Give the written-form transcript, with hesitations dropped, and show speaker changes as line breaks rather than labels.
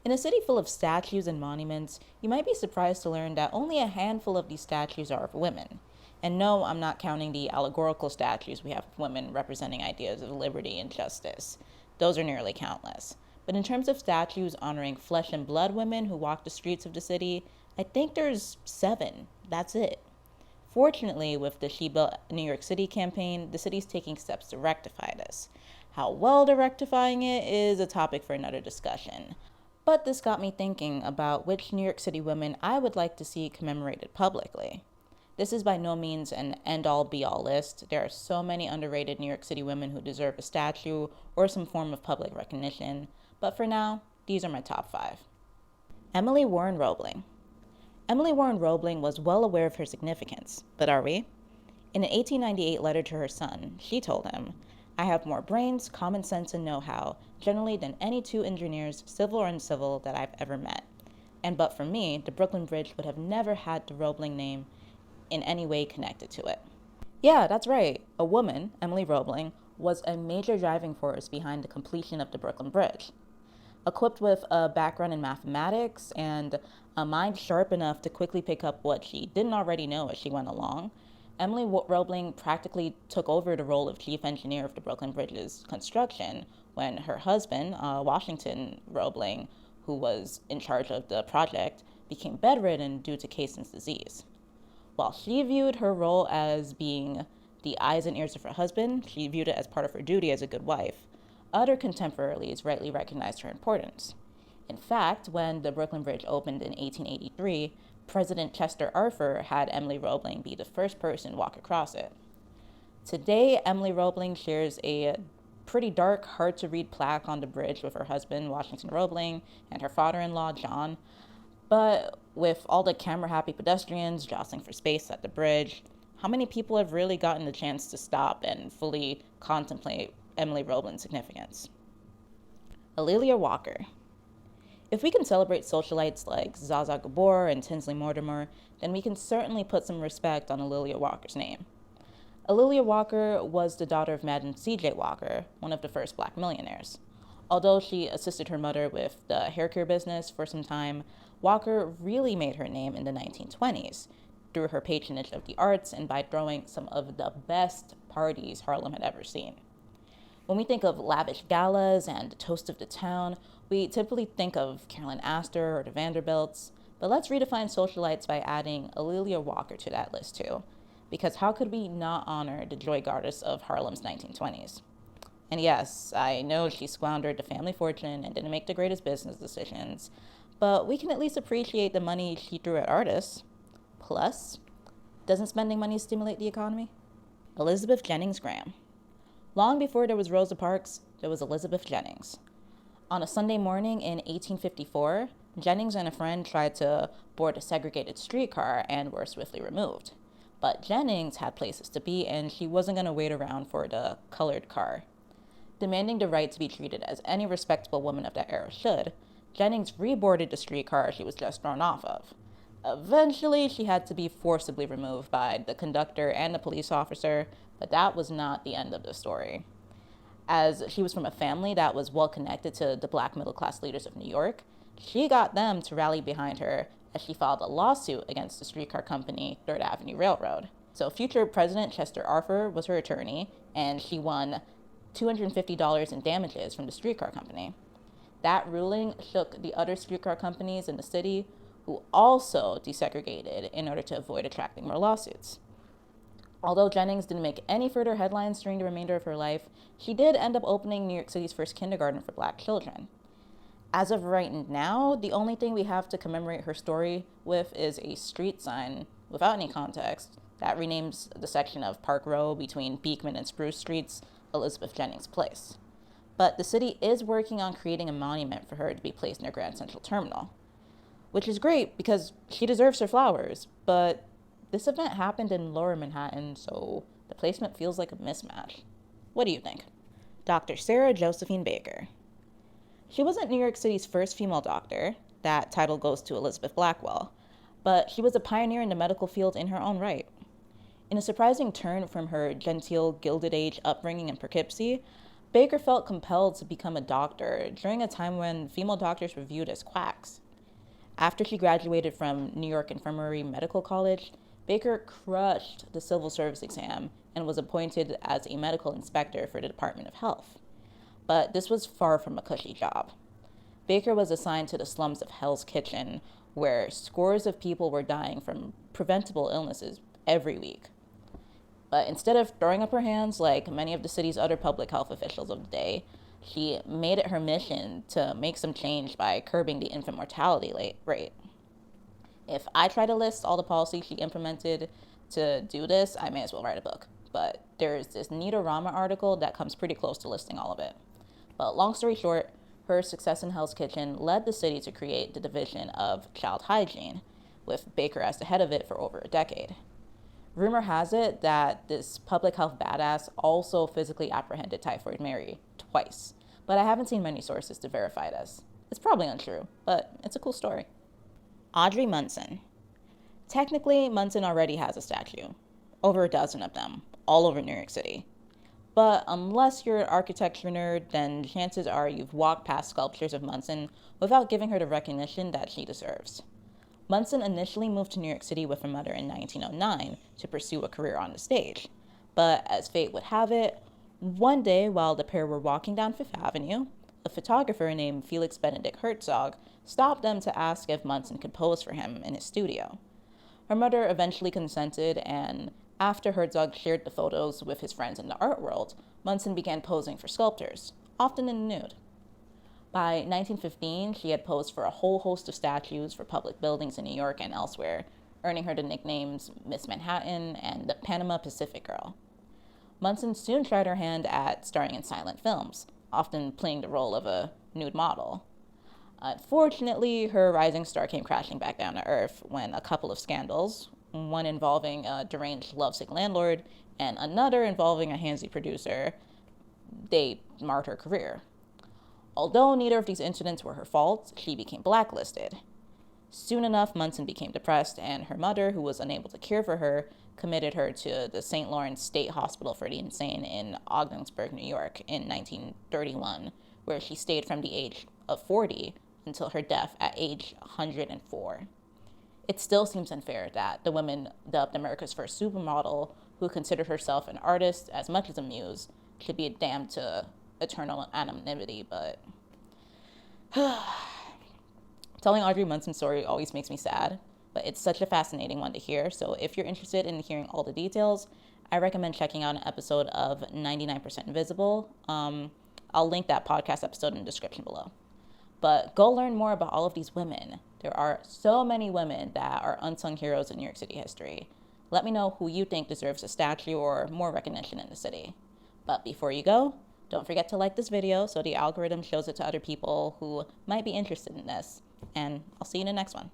In a city full of statues and monuments, you might be surprised to learn that only a handful of these statues are of women. And no, I'm not counting the allegorical statues we have of women representing ideas of liberty and justice. Those are nearly countless. But in terms of statues honoring flesh and blood women who walk the streets of the city, I think there's 7. That's it. Fortunately, with the She Built New York City campaign, the city's taking steps to rectify this. How well they're rectifying it is a topic for another discussion. But this got me thinking about which New York City women I would like to see commemorated publicly. This is by no means an end all be all list. There are so many underrated New York City women who deserve a statue or some form of public recognition. But for now, these are my top 5. Emily Warren Roebling. Emily Warren Roebling was well aware of her significance, but are we? In an 1898 letter to her son, she told him, "I have more brains, common sense, and know-how, generally, than any 2 engineers, civil or uncivil, that I've ever met. And but for me, the Brooklyn Bridge would have never had the Roebling name in any way connected to it." Yeah, that's right. A woman, Emily Roebling, was a major driving force behind the completion of the Brooklyn Bridge. Equipped with a background in mathematics and a mind sharp enough to quickly pick up what she didn't already know as she went along, Emily Roebling practically took over the role of chief engineer of the Brooklyn Bridge's construction when her husband, Washington Roebling, who was in charge of the project, became bedridden due to Caissen's disease. While she viewed her role as being the eyes and ears of her husband, she viewed it as part of her duty as a good wife. Other contemporaries rightly recognized her importance. In fact, when the Brooklyn Bridge opened in 1883, President Chester Arthur had Emily Roebling be the first person to walk across it. Today, Emily Roebling shares a pretty dark, hard-to-read plaque on the bridge with her husband, Washington Roebling, and her father-in-law, John. But with all the camera-happy pedestrians jostling for space at the bridge, how many people have really gotten the chance to stop and fully contemplate Emily Roebling's significance? A'Lelia Walker. If we can celebrate socialites like Zsa Zsa Gabor and Tinsley Mortimer, then we can certainly put some respect on A'Lelia Walker's name. A'Lelia Walker was the daughter of Madam C.J. Walker, one of the first black millionaires. Although she assisted her mother with the hair care business for some time, Walker really made her name in the 1920s through her patronage of the arts and by throwing some of the best parties Harlem had ever seen. When we think of lavish galas and the toast of the town, we typically think of Carolyn Astor or the Vanderbilts, but let's redefine socialites by adding A'Lelia Walker to that list too, because how could we not honor the joy goddess of Harlem's 1920s? And yes, I know she squandered the family fortune and didn't make the greatest business decisions, but we can at least appreciate the money she threw at artists. Plus, doesn't spending money stimulate the economy? Elizabeth Jennings Graham. Long before there was Rosa Parks, there was Elizabeth Jennings. On a Sunday morning in 1854, Jennings and a friend tried to board a segregated streetcar and were swiftly removed. But Jennings had places to be, and she wasn't going to wait around for the colored car. Demanding the right to be treated as any respectable woman of that era should, Jennings reboarded the streetcar she was just thrown off of. Eventually, she had to be forcibly removed by the conductor and the police officer, but that was not the end of the story. As she was from a family that was well connected to the black middle class leaders of New York, she got them to rally behind her as she filed a lawsuit against the streetcar company, Third Avenue Railroad. So future President Chester Arthur was her attorney, and she won $250 in damages from the streetcar company. That ruling shook the other streetcar companies in the city, who also desegregated in order to avoid attracting more lawsuits. Although Jennings didn't make any further headlines during the remainder of her life, she did end up opening New York City's first kindergarten for black children. As of right now, the only thing we have to commemorate her story with is a street sign without any context that renames the section of Park Row between Beekman and Spruce Streets Elizabeth Jennings Place. But the city is working on creating a monument for her to be placed near Grand Central Terminal, which is great because she deserves her flowers, but this event happened in Lower Manhattan, so the placement feels like a mismatch. What do you think? Dr. Sarah Josephine Baker. She wasn't New York City's first female doctor. That title goes to Elizabeth Blackwell, but she was a pioneer in the medical field in her own right. In a surprising turn from her genteel Gilded Age upbringing in Poughkeepsie, Baker felt compelled to become a doctor during a time when female doctors were viewed as quacks. After she graduated from New York Infirmary Medical College, Baker crushed the civil service exam and was appointed as a medical inspector for the Department of Health. But this was far from a cushy job. Baker was assigned to the slums of Hell's Kitchen, where scores of people were dying from preventable illnesses every week. But instead of throwing up her hands like many of the city's other public health officials of the day, she made it her mission to make some change by curbing the infant mortality rate. If I try to list all the policies she implemented to do this, I may as well write a book. But there's this Nita Rama article that comes pretty close to listing all of it. But long story short, her success in Hell's Kitchen led the city to create the Division of Child Hygiene, with Baker as the head of it for over a decade. Rumor has it that this public health badass also physically apprehended Typhoid Mary twice, but I haven't seen many sources to verify this. It's probably untrue, but it's a cool story. Audrey Munson. Technically, Munson already has a statue, over a dozen of them, all over New York City. But unless you're an architecture nerd, then chances are you've walked past sculptures of Munson without giving her the recognition that she deserves. Munson initially moved to New York City with her mother in 1909 to pursue a career on the stage. But as fate would have it, one day while the pair were walking down Fifth Avenue, a photographer named Felix Benedict Herzog stopped them to ask if Munson could pose for him in his studio. Her mother eventually consented, and after Herzog shared the photos with his friends in the art world, Munson began posing for sculptors, often in the nude. By 1915, she had posed for a whole host of statues for public buildings in New York and elsewhere, earning her the nicknames Miss Manhattan and the Panama Pacific Girl. Munson soon tried her hand at starring in silent films, often playing the role of a nude model. Unfortunately, her rising star came crashing back down to earth when a couple of scandals, one involving a deranged lovesick landlord and another involving a handsy producer, they marred her career. Although neither of these incidents were her fault, she became blacklisted. Soon enough, Munson became depressed, and her mother, who was unable to care for her, committed her to the St. Lawrence State Hospital for the Insane in Ogdensburg, New York, in 1931, where she stayed from the age of 40 until her death at age 104. It still seems unfair that the woman dubbed America's first supermodel, who considered herself an artist as much as a muse, should be damned to eternal anonymity, but telling Audrey Munson's story always makes me sad, but it's such a fascinating one to hear. So if you're interested in hearing all the details, I recommend checking out an episode of 99% Invisible. I'll link that podcast episode in the description below. But go learn more about all of these women. There are so many women that are unsung heroes in New York City history. Let me know who you think deserves a statue or more recognition in the city. But before you go, don't forget to like this video so the algorithm shows it to other people who might be interested in this. And I'll see you in the next one.